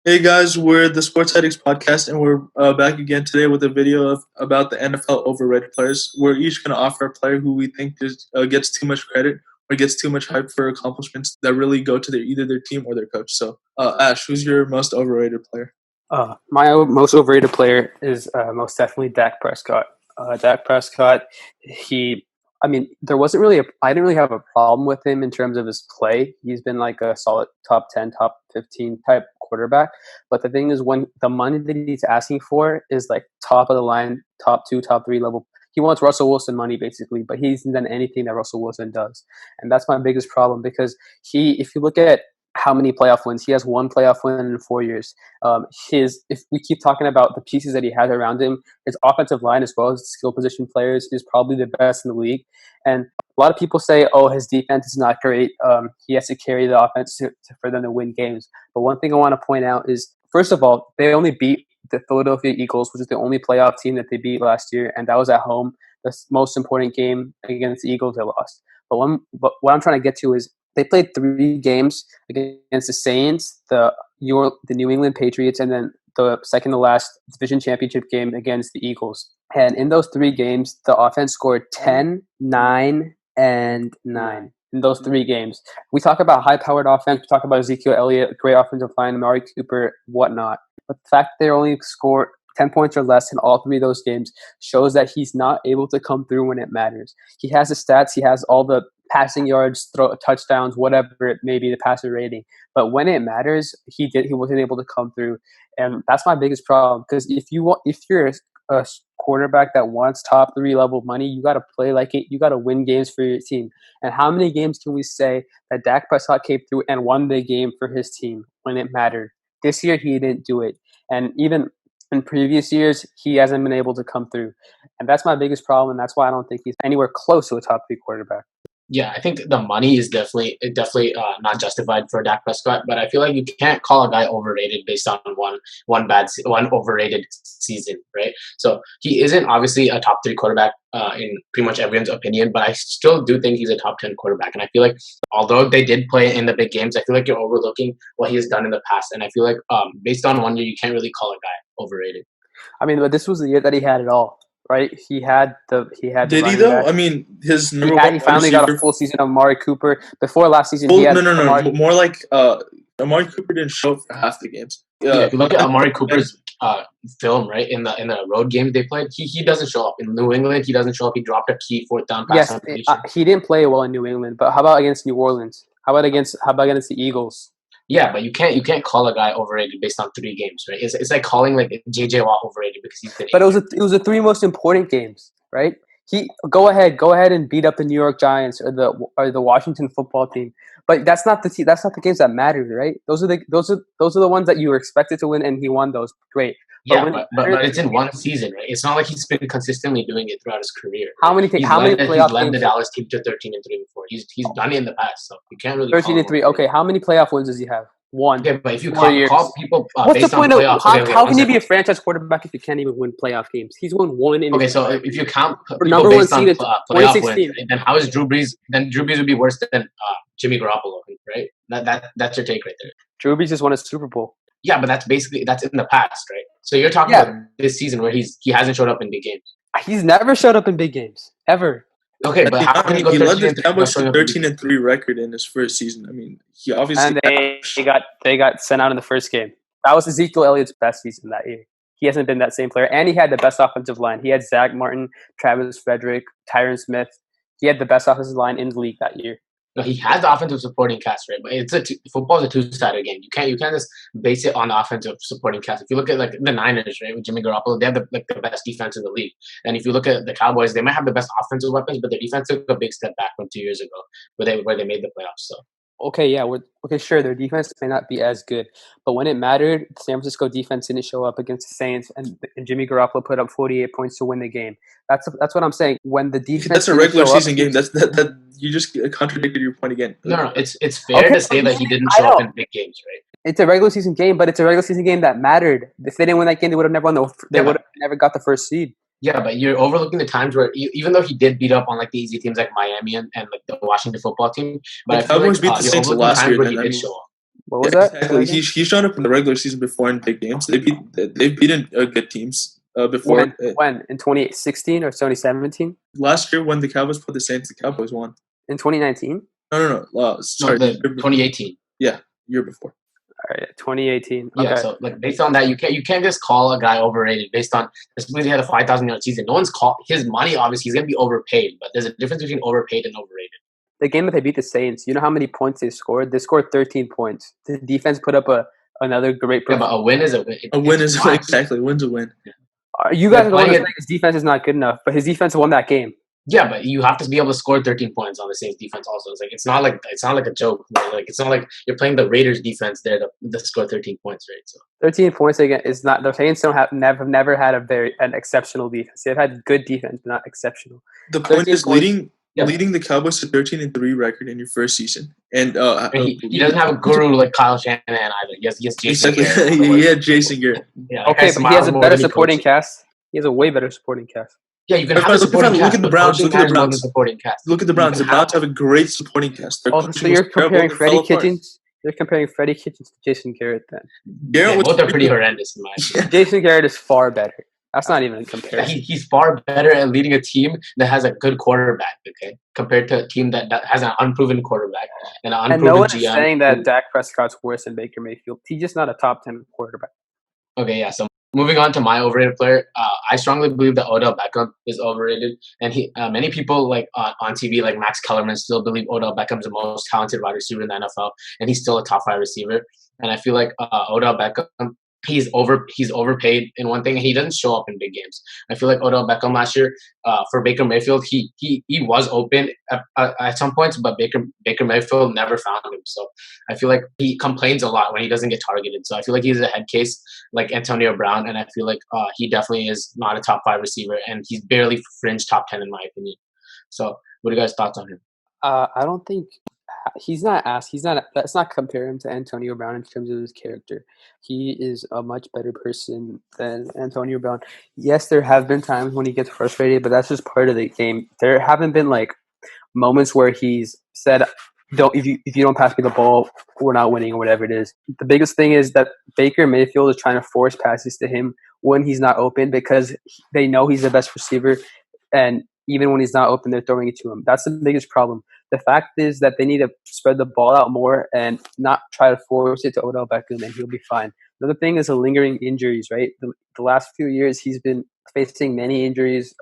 Hey guys, we're the Sports Addicts podcast, and we're back again today with a video about the NFL overrated players. We're each going to offer a player who we think gets too much credit or gets too much hype for accomplishments that really go to either their team or their coach. So, Ash, who's your most overrated player? My most overrated player is most definitely Dak Prescott. Dak Prescott, I didn't really have a problem with him in terms of his play. He's been like a solid top 10, top 15 type quarterback. But the thing is, when the money that he's asking for is like top of the line, top 2, top 3 level, he wants Russell Wilson money basically, but he hasn't done anything that Russell Wilson does. And that's my biggest problem because if you look at how many playoff wins, he has one playoff win in 4 years. If we keep talking about the pieces that he has around him, his offensive line as well as skill position players is probably the best in the league. And a lot of people say, "Oh, his defense is not great. He has to carry the offense for them to win games." But one thing I want to point out is, first of all, they only beat the Philadelphia Eagles, which is the only playoff team that they beat last year, and that was at home. The most important game against the Eagles they lost. But what I'm trying to get to is they played 3 games against the Saints, the New England Patriots, and then the second to last division championship game against the Eagles. And in those 3 games, the offense scored 10, 9, and 9 in those 3 games. We talk about high-powered offense. We talk about Ezekiel Elliott, great offensive line, Amari Cooper, whatnot. But the fact that they only scored 10 points or less in all 3 of those games shows that he's not able to come through when it matters. He has the stats. He has all the passing yards, touchdowns, whatever it may be, the passer rating. But when it matters, he wasn't able to come through. And that's my biggest problem. Because if you're a quarterback that wants top 3 level money, you got to play like it. You got to win games for your team. And how many games can we say that Dak Prescott came through and won the game for his team when it mattered? This year, he didn't do it. And even in previous years, he hasn't been able to come through. And that's my biggest problem. And that's why I don't think he's anywhere close to a top 3 quarterback. Yeah, I think the money is definitely not justified for Dak Prescott, but I feel like you can't call a guy overrated based on one overrated season, right? So he isn't obviously a top 3 quarterback in pretty much everyone's opinion, but I still do think he's a top 10 quarterback. And I feel like although they did play in the big games, I feel like you're overlooking what he has done in the past. And I feel like based on 1 year, you can't really call a guy overrated. I mean, but this was the year that he had it all. Right, he had. Did he though? Back. I mean, his he finally got a full season of Amari Cooper. Before last season, he had no. More like Amari Cooper didn't show up for half the games. If you look at Amari Cooper's film, right, in the road game they played, he doesn't show up. In New England, he doesn't show up. He dropped a key 4th down pass. Yes, he didn't play well in New England. But how about against New Orleans? How about against the Eagles? Yeah, but you can't call a guy overrated based on 3 games, right? It's like calling like JJ Watt overrated because he's been. But it was the 3 most important games, right? Go ahead and beat up the New York Giants or the Washington football team. But that's not the games that matter, right? Those are the ones that you were expected to win, and he won those. Great. But it's in 1 season, right? It's not like he's been consistently doing it throughout his career. Right? How many playoff he's led the Dallas team to 13-3 before. He's done it in the past, so you can't really 13-3. Okay, how many playoff wins does he have? 1. Okay, but if you call people what's based the point on playoffs, how can you be a franchise quarterback if you can't even win playoff games? He's won 1 in. Okay, so if you count people based on playoff wins, then how is Drew Brees? Then Drew Brees would be worse than Jimmy Garoppolo, right? That's your take right there. Drew Brees just won a Super Bowl. Yeah, but that's in the past, right? So you're talking about this season where he hasn't showed up in big games. He's never showed up in big games ever. Okay, but how can he led the Cowboys to 13-3 record in his first season? I mean, he obviously and they got sent out in the first game. That was Ezekiel Elliott's best season that year. He hasn't been that same player, and he had the best offensive line. He had Zach Martin, Travis Frederick, Tyron Smith. He had the best offensive line in the league that year. No, he has the offensive supporting cast, right? But football is a 2-sided game. You can't just base it on the offensive supporting cast. If you look at like the Niners, right, with Jimmy Garoppolo, they have the best defense in the league. And if you look at the Cowboys, they might have the best offensive weapons, but their defense took a big step back from 2 years ago, where they made the playoffs. So. Okay, yeah, sure. Their defense may not be as good, but when it mattered, the San Francisco defense didn't show up against the Saints, and Jimmy Garoppolo put up 48 points to win the game. That's what I'm saying. When the defense, that's a regular season game. That you just contradicted your point again. No, it's fair to say that he didn't show up in big games, right? It's a regular season game, but it's a regular season game that mattered. If they didn't win that game, they would have never won. They would have never got the first seed. Yeah, but you're overlooking the times where even though he did beat up on like the easy teams like Miami and like the Washington football team, but the Cowboys beat the Saints last year. Where he did show up. What was that? Exactly. He's shown up in the regular season before in big games. They've beaten good teams before. When? In 2016 or 2017? Last year when the Cowboys put the Saints, the Cowboys won. In 2019? No. Sorry, 2018. Yeah, year before. All right, 2018. Yeah, Okay. so like based on that, you can't just call a guy overrated based on just because he had a 5,000-yard season. No one's called his money. Obviously, he's gonna be overpaid, but there's a difference between overpaid and overrated. The game that they beat the Saints, you know how many points they scored? They scored 13 points. The defense put up another great Yeah, but a win is a win. A win is exactly. Win's a win. You guys are the ones saying his defense is not good enough, but his defense won that game. Yeah, but you have to be able to score 13 points on the Saints defense. Also, it's not like a joke. Like it's not like you're playing the Raiders defense there to score 13 points, right? So 13 points again is not. The Saints never had an exceptional defense. They've had good defense, but not exceptional. The point is leading the Cowboys to 13-3 record in your first season, and he doesn't have a guru like Kyle Shanahan either. He has Jason Garrett. He had Jason Garrett. Yeah, okay, but he has a better supporting cast. He has a way better supporting cast. Yeah, you can have a supporting cast. Look at the Browns. Look at the Browns. Supporting cast. Look at the Browns. The Browns have a great supporting cast. So you're comparing Freddie Kitchens. You're comparing Freddie Kitchens to Jason Garrett then. Both are pretty horrendous in my opinion. Jason Garrett is far better. That's not even a comparison. He's far better at leading a team that has a good quarterback, okay, compared to a team that has an unproven quarterback and an unproven GM. And no one is saying that Dak Prescott's worse than Baker Mayfield. He's just not a top 10 quarterback. Okay, yeah. So moving on to my overrated player, I strongly believe that Odell Beckham is overrated, and many people like on TV, like Max Kellerman, still believe Odell Beckham is the most talented wide receiver in the NFL, and he's still a top 5 receiver. And I feel like Odell Beckham, he's overpaid in one thing, and he doesn't show up in big games. I feel like Odell Beckham last year for Baker Mayfield, he was open at some points, but Baker Mayfield never found him. So I feel like he complains a lot when he doesn't get targeted. So I feel like he's a head case like Antonio Brown, and I feel like he definitely is not a top 5 receiver, and he's barely fringe top 10 in my opinion. So what are you guys' thoughts on him? I don't think let's not compare him to Antonio Brown in terms of his character. He is a much better person than Antonio Brown. Yes, there have been times when he gets frustrated, but that's just part of the game. There haven't been like moments where he's said, if you don't pass me the ball, we're not winning, or whatever it is. The biggest thing is that Baker Mayfield is trying to force passes to him when he's not open, because they know he's the best receiver, and even when he's not open, they're throwing it to him. That's the biggest problem. The fact is that they need to spread the ball out more and not try to force it to Odell Beckham, and he'll be fine. Another thing is the lingering injuries, right? The last few years, he's been facing many injuries,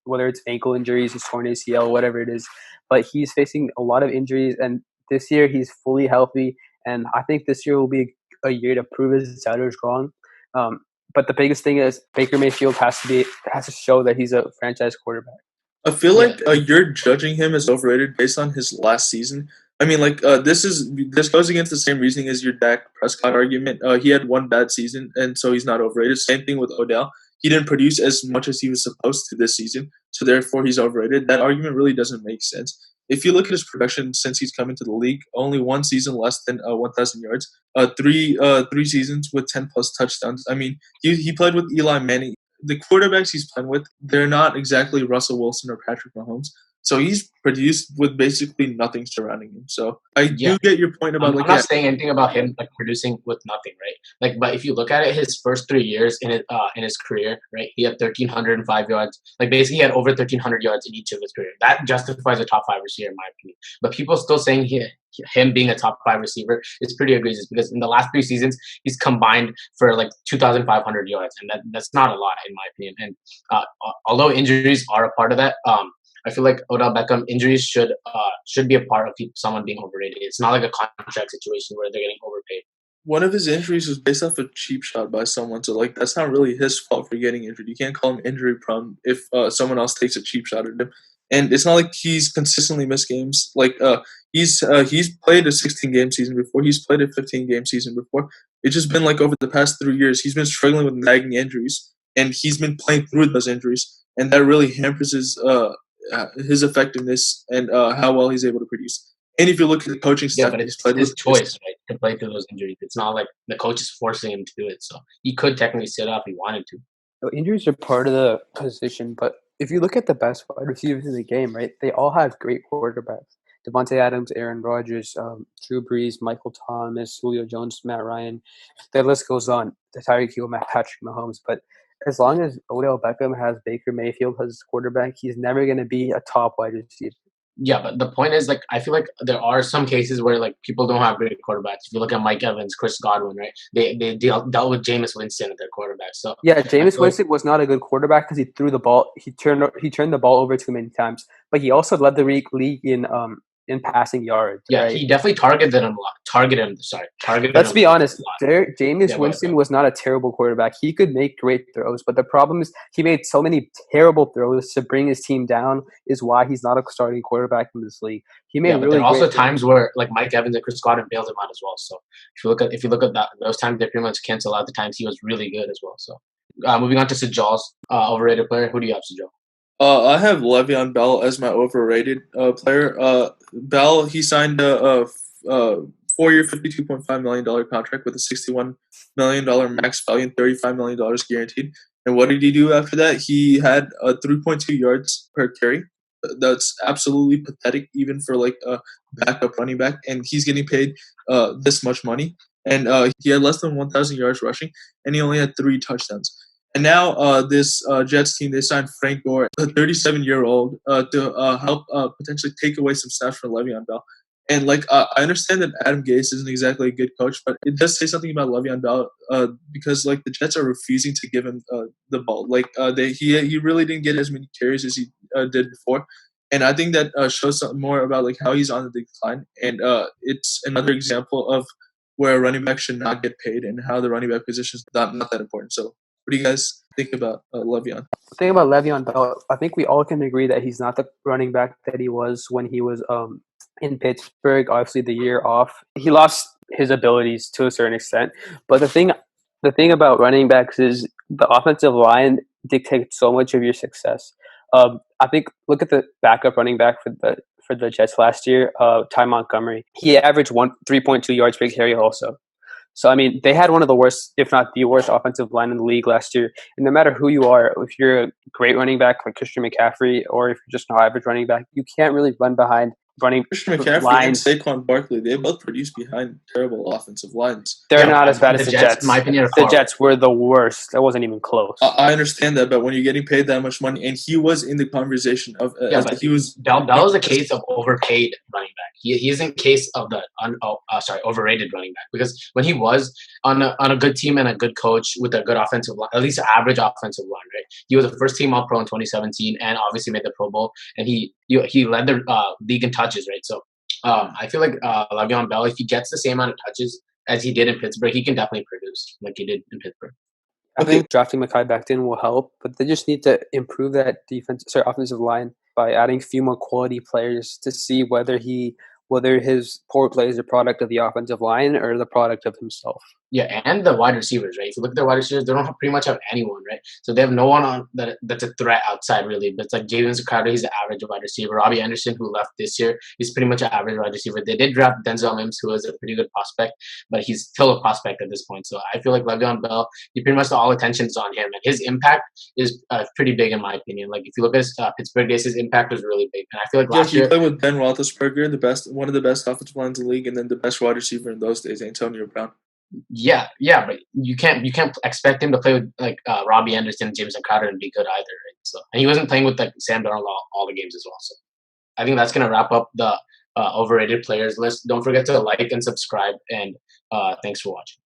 whether it's ankle injuries, his torn ACL, whatever it is. But he's facing a lot of injuries, and this year he's fully healthy. And I think this year will be a year to prove his doubters wrong. But the biggest thing is Baker Mayfield has to show that he's a franchise quarterback. I feel like you're judging him as overrated based on his last season. I mean, like this goes against the same reasoning as your Dak Prescott argument. He had one bad season, and so he's not overrated. Same thing with Odell. He didn't produce as much as he was supposed to this season, so therefore he's overrated. That argument really doesn't make sense. If you look at his production since he's come into the league, only one season less than 1,000 yards, three seasons with 10+ touchdowns. I mean, he played with Eli Manning. The quarterbacks he's playing with, they're not exactly Russell Wilson or Patrick Mahomes. So he's produced with basically nothing surrounding him. So I do get your point about I'm not saying anything about him like producing with nothing, right? Like, but if you look at it, his first 3 years in his career, right, he had 1,305 yards. Like basically, he had over 1,300 yards in each of his career. That justifies a top 5 receiver in my opinion. But people still saying him being a top 5 receiver is pretty egregious, because in the last 3 seasons he's combined for like 2,500 yards, and that's not a lot in my opinion. And although injuries are a part of that, I feel like Odell Beckham injuries should be a part of someone being overrated. It's not like a contract situation where they're getting overpaid. One of his injuries was based off a cheap shot by someone, so like that's not really his fault for getting injured. You can't call him injury prone if someone else takes a cheap shot at him. And it's not like he's consistently missed games. Like he's played a 16-game season before. He's played a 15-game season before. It's just been like over the past 3 years, he's been struggling with nagging injuries, and he's been playing through those injuries, and that really hampers his effectiveness and how well he's able to produce. And if you look at the coaching staff, but it's his choice, right, to play through those injuries. It's not like the coach is forcing him to do it. So he could technically sit up if he wanted to. So injuries are part of the position, but if you look at the best wide receivers in the game, right, they all have great quarterbacks. Devontae Adams, Aaron Rodgers, Drew Brees, Michael Thomas, Julio Jones, Matt Ryan. The list goes on. The Tyreek Hill, Patrick Mahomes. But as long as Odell Beckham has Baker Mayfield as his quarterback, he's never going to be a top wide receiver. Yeah, but the point is, like, I feel like there are some cases where, like, people don't have great quarterbacks. If you look at Mike Evans, Chris Godwin, right? They dealt with Jameis Winston at their quarterback. So yeah, Jameis Winston was not a good quarterback because he threw the ball. He turned the ball over too many times. But he also led the league in passing yards. Yeah, right? he definitely targeted him a lot. Let's be honest. Jameis Winston was not a terrible quarterback. He could make great throws, but the problem is he made so many terrible throws to bring his team down. Is why he's not a starting quarterback in this league. He made really. There are also great times where, like, Mike Evans and Chris Godwin bailed him out as well. So if you look at those times, they pretty much cancel out the times he was really good as well. So moving on to Sujal's overrated player. Who do you have, Sujal? I have Le'Veon-Bell as my overrated player. Bell, he signed a 4-year, $52.5 million contract with a $61 million max value and $35 million guaranteed. And what did he do after that? He had 3.2 yards per carry. That's absolutely pathetic, even for like a backup running back. And he's getting paid this much money. And he had less than 1,000 yards rushing, and he only had 3 touchdowns. And now this Jets team, they signed Frank Gore, a 37-year-old, to help potentially take away some snaps from Le'Veon Bell. And like I understand that Adam Gase isn't exactly a good coach, but it does say something about Le'Veon Bell because like the Jets are refusing to give him the ball. Like he really didn't get as many carries as he did before. And I think that shows something more about like how he's on the decline. And it's another example of where a running back should not get paid and how the running back position is not that important. So what do you guys think about Le'Veon? The thing about Le'Veon Bell, I think we all can agree that he's not the running back that he was when he was in Pittsburgh. Obviously, the year off, he lost his abilities to a certain extent. But the thing about running backs is the offensive line dictates so much of your success. I think look at the backup running back for the Jets last year, Ty Montgomery. He averaged 3.2 yards per carry also. So, I mean, they had one of the worst, if not the worst, offensive line in the league last year. And no matter who you are, if you're a great running back like Christian McCaffrey or if you're just an average running back, you can't really run behind Christian McCaffrey lines. and Saquon Barkley, they both produce behind terrible offensive lines. They're not as bad as the Jets. In my opinion, the Jets were the worst. That wasn't even close. I understand that, but when you're getting paid that much money, and he was in the conversation of he was Bell is a case of overpaid running back. He isn't case of the overrated running back, because when he was on a good team and a good coach with a good offensive line, at least an average offensive line, right? He was a first team All Pro in 2017 and obviously made the Pro Bowl, and he led the league in touches, right? So I feel like Le'Veon Bell, if he gets the same amount of touches as he did in Pittsburgh, he can definitely produce like he did in Pittsburgh. I think drafting Mekhi Becton will help, but they just need to improve that offensive line by adding a few more quality players to see whether his poor play is a product of the offensive line or the product of himself. Yeah, and the wide receivers, right? If you look at their wide receivers, they don't pretty much have anyone, right? So they have no one on that's a threat outside, really. But it's like James Crowder, he's an average wide receiver. Robbie Anderson, who left this year, he's pretty much an average wide receiver. They did draft Denzel Mims, who is a pretty good prospect, but he's still a prospect at this point. So I feel like Le'Veon Bell, pretty much all attention's on him, and his impact is pretty big in my opinion. Like if you look at his Pittsburgh days, his impact was really big, and I feel like last year he played with Ben Roethlisberger, one of the best offensive lines in the league, and then the best wide receiver in those days, Antonio Brown. Yeah, but you can't expect him to play with like Robbie Anderson, James Crowder, and be good either. Right? So, and he wasn't playing with like Sam Darnold all the games as well. So, I think that's gonna wrap up the overrated players list. Don't forget to like and subscribe, and thanks for watching.